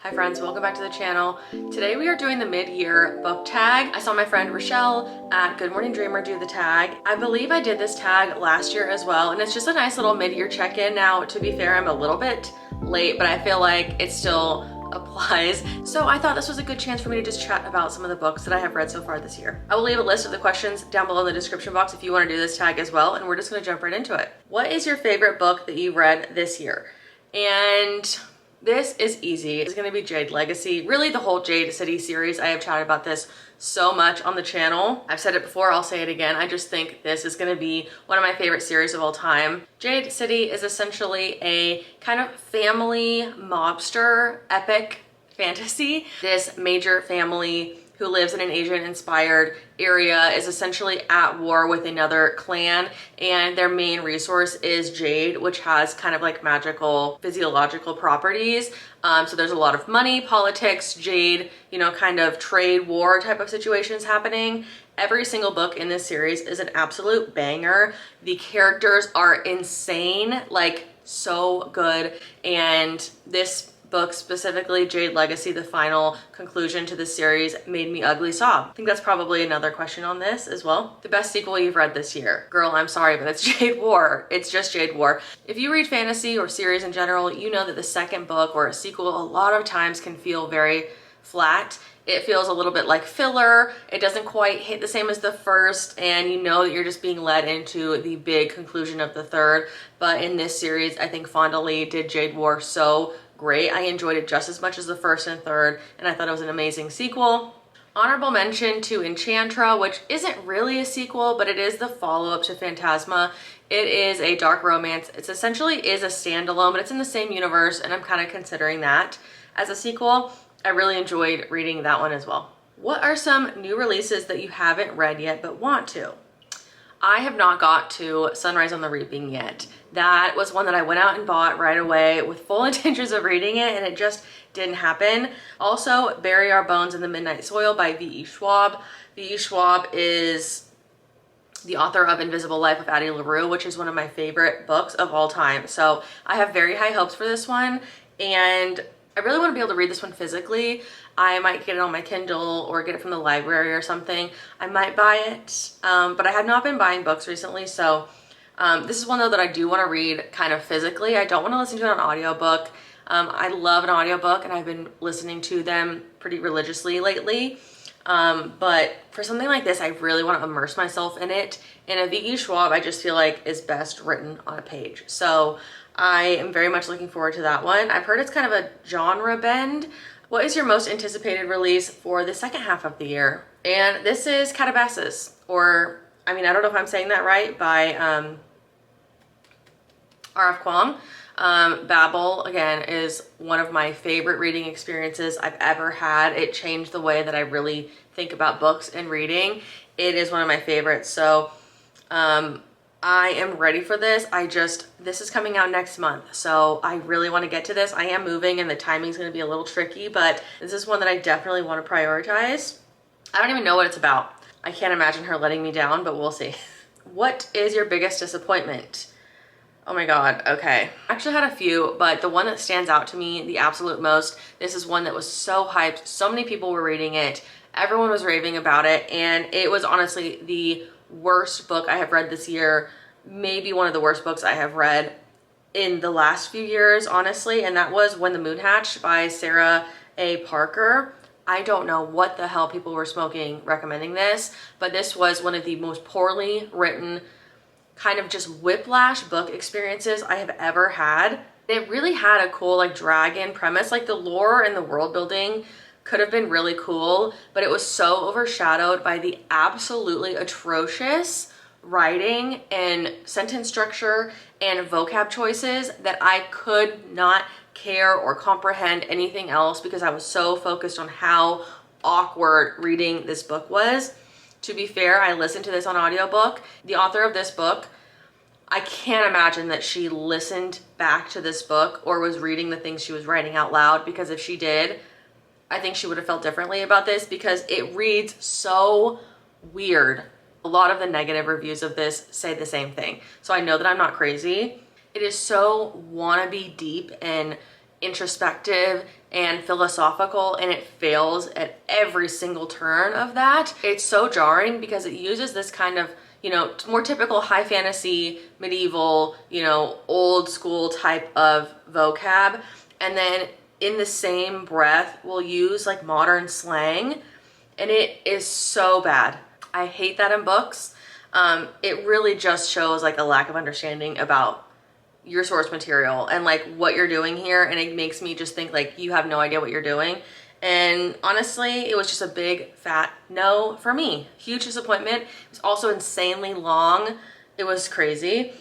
Hi friends, welcome back to the channel. Today we are doing the mid-year book tag. I saw my friend Rochelle at Good Morning Dreamer do the tag. I believe I did this tag last year as well, and it's just a nice little mid-year check-in. Now, to be fair, I'm a little bit late, but I feel like it still applies. So I thought this was a good chance for me to just chat about some of the books that I have read so far this year. I will leave a list of the questions down below in the description box if you want to do this tag as well, and we're just going to jump right into it. What is your favorite book that you read this year? And this is easy. It's going to be Jade Legacy. Really the whole Jade City series. I have chatted about this so much on the channel. I've said it before, I'll say it again. I just think this is going to be one of my favorite series of all time. Jade City is essentially a kind of family mobster epic fantasy. This major family who lives in an Asian-inspired area is essentially at war with another clan, and their main resource is jade, which has kind of like magical physiological properties. So there's a lot of money, politics, jade, you know, kind of trade war type of situations happening. Every single book in this series is an absolute banger. The characters are insane, like so good, and this book specifically, Jade Legacy, the final conclusion to the series, made me ugly sob. I think that's probably another question on this as well. The best sequel you've read this year. Girl, I'm sorry, but it's Jade War. It's just Jade War. If you read fantasy or series in general, you know that the second book or a sequel a lot of times can feel very flat. It feels a little bit like filler. It doesn't quite hit the same as the first, and you know that you're just being led into the big conclusion of the third. But in this series, I think Fonda Lee did Jade War so great. I enjoyed it just as much as the first and third, and I thought it was an amazing sequel. Honorable mention to Enchantra, which isn't really a sequel, but it is the follow-up to Phantasma. It is a dark romance. It essentially is a standalone, but it's in the same universe, and I'm kind of considering that as a sequel. I really enjoyed reading that one as well. What are some new releases that you haven't read yet but want to? I have not got to Sunrise on the Reaping yet. That was one that I went out and bought right away with full intentions of reading it, and it just didn't happen. Also, Bury Our Bones in the Midnight Soil by V.E. Schwab. V.E. Schwab is the author of Invisible Life of Addie LaRue, which is one of my favorite books of all time. So I have very high hopes for this one, and I really want to be able to read this one physically. I might get it on my Kindle or get it from the library or something. I might buy it, but I have not been buying books recently, so this is one though that I do want to read kind of physically. I don't want to listen to it on audiobook. I love an audiobook, and I've been listening to them pretty religiously lately. But for something like this, I really want to immerse myself in it. And a V.E. Schwab, I just feel like is best written on a page. So I am very much looking forward to that one. I've heard it's kind of a genre bend. What is your most anticipated release for the second half of the year? And this is Calabasas, or, I mean, I don't know if I'm saying that right, by R.F. Kuang. Babel, again, is one of my favorite reading experiences I've ever had. It changed the way that I really think about books and reading. It is one of my favorites. So I am ready for this. This is coming out next month, so I really want to get to this. I am moving and the timing's going to be a little tricky, but this is one that I definitely want to prioritize. I don't even know what it's about. I can't imagine her letting me down, but we'll see. What is your biggest disappointment? Oh my God, okay. I actually had a few, but the one that stands out to me the absolute most, this is one that was so hyped. So many people were reading it. Everyone was raving about it, and it was honestly the worst book I have read this year. Maybe one of the worst books I have read in the last few years, honestly, and that was When the Moon Hatched by Sarah A. Parker. I don't know what the hell people were smoking recommending this, but this was one of the most poorly written, kind of just whiplash book experiences I have ever had. It really had a cool like dragon premise, like the lore and the world building could have been really cool, but it was so overshadowed by the absolutely atrocious writing and sentence structure and vocab choices that I could not care or comprehend anything else because I was so focused on how awkward reading this book was. To be fair, I listened to this on audiobook. The author of this book, I can't imagine that she listened back to this book or was reading the things she was writing out loud, because if she did, I think she would have felt differently about this because it reads so weird. A lot of the negative reviews of this say the same thing. So I know that I'm not crazy. It is so wannabe deep and introspective and philosophical, and it fails at every single turn of that. It's so jarring because it uses this kind of, you know, more typical high fantasy, medieval, you know, old school type of vocab, and then in the same breath will use like modern slang, and it is so bad. I hate that in books. It really just shows like a lack of understanding about your source material and like what you're doing here, and it makes me just think like you have no idea what you're doing. And honestly, it was just a big fat no for me. Huge disappointment. It was also insanely long. It was crazy.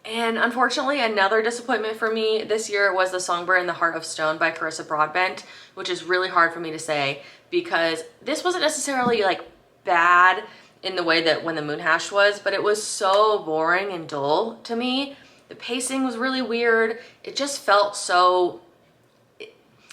And unfortunately, another disappointment for me this year was The Songbird and the Heart of Stone by Carissa Broadbent, which is really hard for me to say because this wasn't necessarily like bad in the way that When the Moon Hashed was, but it was so boring and dull to me. The pacing was really weird. It just felt so,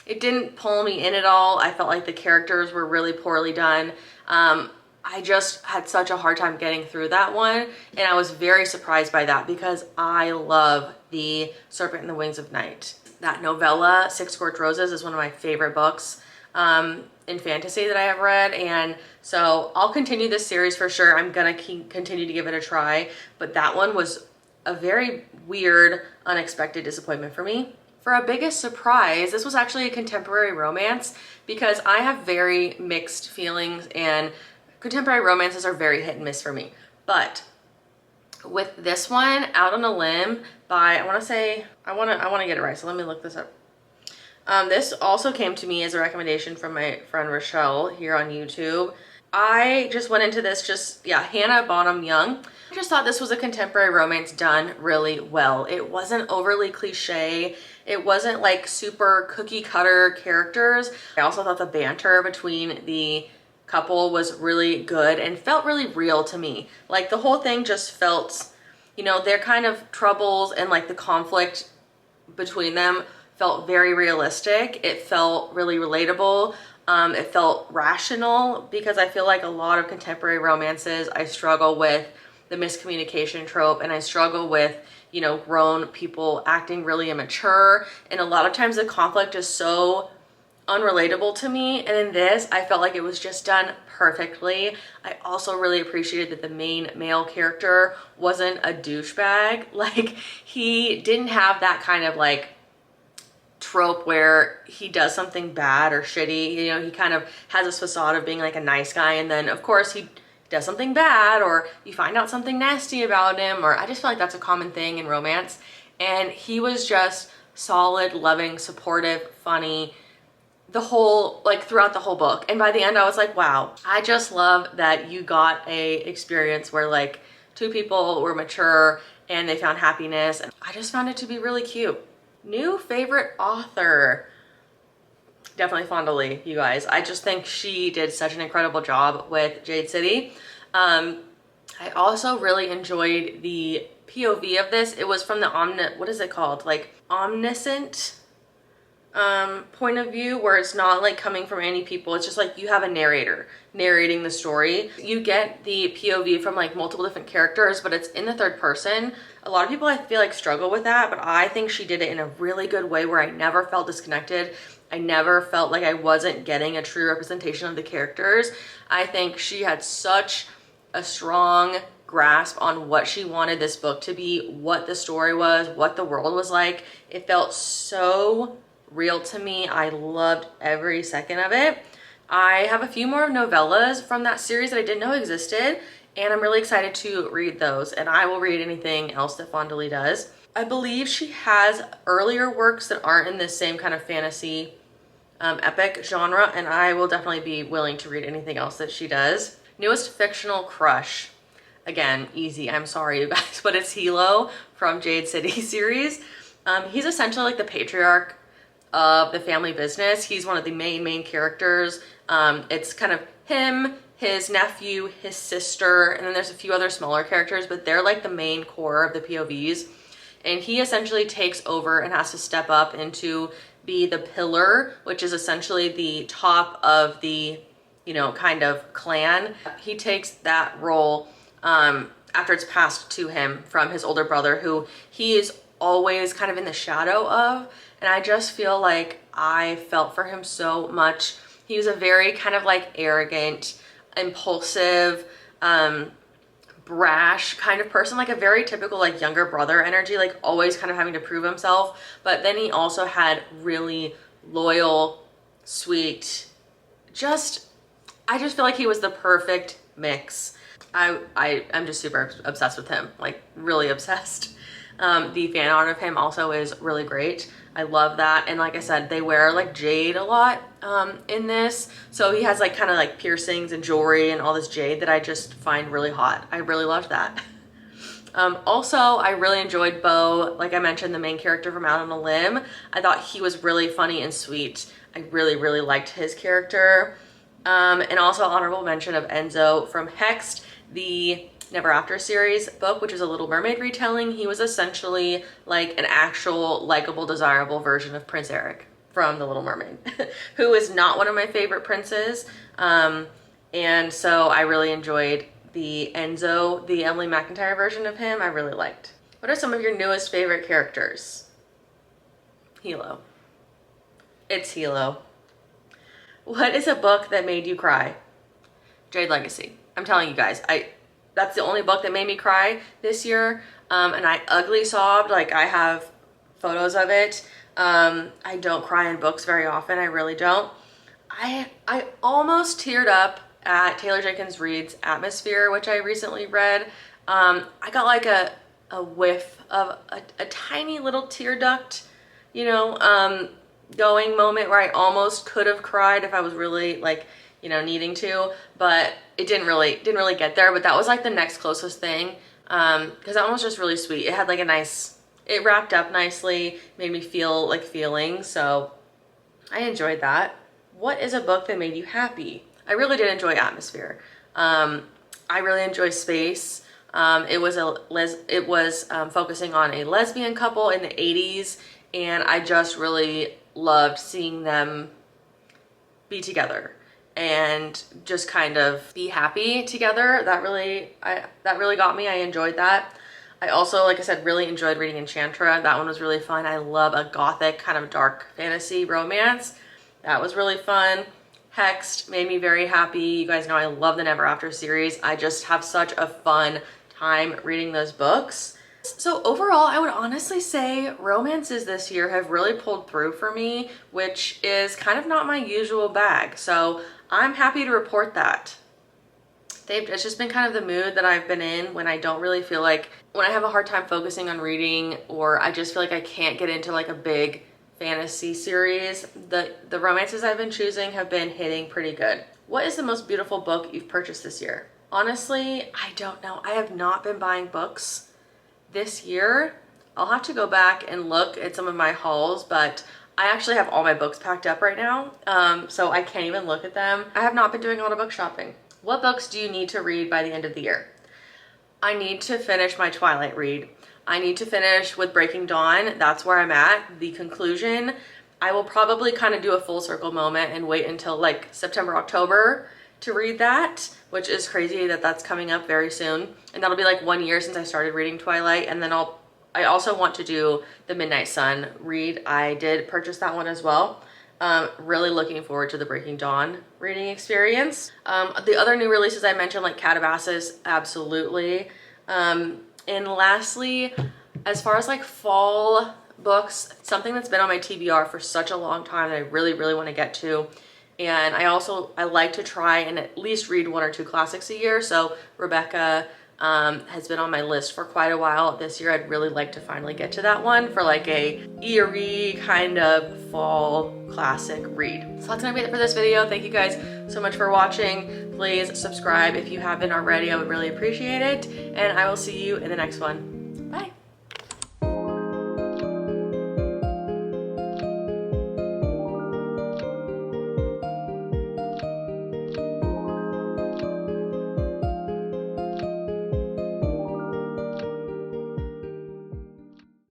it didn't pull me in at all. I felt like the characters were really poorly done. I just had such a hard time getting through that one, and I was very surprised by that because I love The Serpent and the Wings of Night. That novella, Six Scorched Roses, is one of my favorite books in fantasy that I have read, and so I'll continue this series for sure. I'm gonna continue to give it a try, but that one was a very weird, unexpected disappointment for me. For a biggest surprise, this was actually a contemporary romance because I have very mixed feelings, and contemporary romances are very hit and miss for me. But with this one, Out on a Limb by, I want to get it right, so let me look this up. This also came to me as a recommendation from my friend Rochelle here on YouTube. I just went into this Hannah Bonham Young. I just thought this was a contemporary romance done really well. It wasn't overly cliche. It wasn't like super cookie cutter characters. I also thought the banter between the couple was really good and felt really real to me. Like the whole thing just felt, you know, their kind of troubles and like the conflict between them felt very realistic. It felt really relatable. It felt rational because I feel like a lot of contemporary romances, I struggle with the miscommunication trope, and I struggle with, you know, grown people acting really immature. And a lot of times the conflict is so unrelatable to me, and in this I felt like it was just done perfectly. I also really appreciated that the main male character wasn't a douchebag. Like he didn't have that kind of like trope where he does something bad or shitty. You know, he kind of has this facade of being like a nice guy, and then of course he does something bad, or you find out something nasty about him, or I just feel like that's a common thing in romance. And he was just solid, loving, supportive, funny, the whole, like throughout the whole book. And by the end I was like, wow, I just love that you got a experience where like two people were mature and they found happiness, and I just found it to be really cute. New favorite author, definitely Fonda Lee, you guys. I just think she did such an incredible job with Jade City. I also really enjoyed the POV of this. It was from the what is it called? Like omniscient point of view, where it's not like coming from any people. It's just like you have a narrator narrating the story. You get the POV from like multiple different characters, but it's in the third person. A lot of people I feel like struggle with that, but I think she did it in a really good way where I never felt disconnected. I never felt like I wasn't getting a true representation of the characters. I think she had such a strong grasp on what she wanted this book to be, what the story was, what the world was like. It felt so real to me. I loved every second of it. I have a few more novellas from that series that I didn't know existed, and I'm really excited to read those, and I will read anything else that Fonda Lee does. I believe she has earlier works that aren't in this same kind of fantasy epic genre, and I will definitely be willing to read anything else that she does. Newest fictional crush. Again, easy, I'm sorry you guys, but it's Hilo from Jade City series. He's essentially like the patriarch of the family business. He's one of the main characters. It's kind of him, his nephew, his sister, and then there's a few other smaller characters, but they're like the main core of the POVs. And he essentially takes over and has to step up into be the pillar, which is essentially the top of the, you know, kind of clan. He takes that role after it's passed to him from his older brother, who he is always kind of in the shadow of. and I just feel like I felt for him so much. He was a very kind of like arrogant, impulsive, brash kind of person, like a very typical like younger brother energy, like always kind of having to prove himself. But then he also had really loyal, sweet, I just feel like he was the perfect mix. I'm just super obsessed with him, like really obsessed. The fan art of him also is really great. I love that. And like I said, they wear like jade a lot in this. So he has like kind of like piercings and jewelry and all this jade that I just find really hot. I really loved that. Also, I really enjoyed Bo. Like I mentioned, the main character from Out on a Limb. I thought he was really funny and sweet. I really, really liked his character. And also honorable mention of Enzo from Hexed, the Never After series book, which is a Little Mermaid retelling. He was essentially like an actual likable, desirable version of Prince Eric from The Little Mermaid, who is not one of my favorite princes. And so I really enjoyed the Enzo, the Emily McIntyre version of him. I really liked. What are some of your newest favorite characters? Hilo. It's Hilo. What is a book that made you cry? Jade Legacy. I'm telling you guys, that's the only book that made me cry this year. And I ugly sobbed. Like I have photos of it. I don't cry in books very often. I really don't. I almost teared up at Taylor Jenkins Reid's Atmosphere, which I recently read. I got like a whiff of a tiny little tear duct, you know, going moment where I almost could have cried if I was really like, you know, needing to, but it didn't really get there. But that was like the next closest thing, because that one was just really sweet. It had like it wrapped up nicely, made me feel like feelings, so I enjoyed that. What is a book that made you happy? I really did enjoy Atmosphere. I really enjoy space. It was focusing on a lesbian couple in the 80s, and I just really loved seeing them be together and just kind of be happy together. That really got me. I enjoyed that. I also, like I said, really enjoyed reading Enchantra. That one was really fun. I love a gothic kind of dark fantasy romance. That was really fun. Hexed made me very happy. You guys know I love the Never After series. I just have such a fun time reading those books. So overall, I would honestly say romances this year have really pulled through for me, which is kind of not my usual bag. So I'm happy to report that. It's just been kind of the mood that I've been in when I don't really feel like, when I have a hard time focusing on reading, or I just feel like I can't get into like a big fantasy series. The romances I've been choosing have been hitting pretty good. What is the most beautiful book you've purchased this year? Honestly, I don't know. I have not been buying books this year. I'll have to go back and look at some of my hauls, but I actually have all my books packed up right now, so I can't even look at them. I have not been doing a lot of book shopping. What books do you need to read by the end of the year? I need to finish my Twilight read. I need to finish with Breaking Dawn. That's where I'm at, the conclusion. I will probably kind of do a full circle moment and wait until like September, October to read that, which is crazy that that's coming up very soon. And that'll be like 1 year since I started reading Twilight. And then I also want to do the Midnight Sun read. I did purchase that one as well. Really looking forward to the Breaking Dawn reading experience. The other new releases I mentioned, like Calabasas, absolutely. And lastly, as far as like fall books, something that's been on my TBR for such a long time that I really, really want to get to. And I like to try and at least read 1 or 2 classics a year. So Rebecca has been on my list for quite a while. This year I'd really like to finally get to that one for like a eerie kind of fall classic read. So that's gonna be it for this video. Thank you guys so much for watching. Please subscribe if you haven't already. I would really appreciate it, and I will see you in the next one.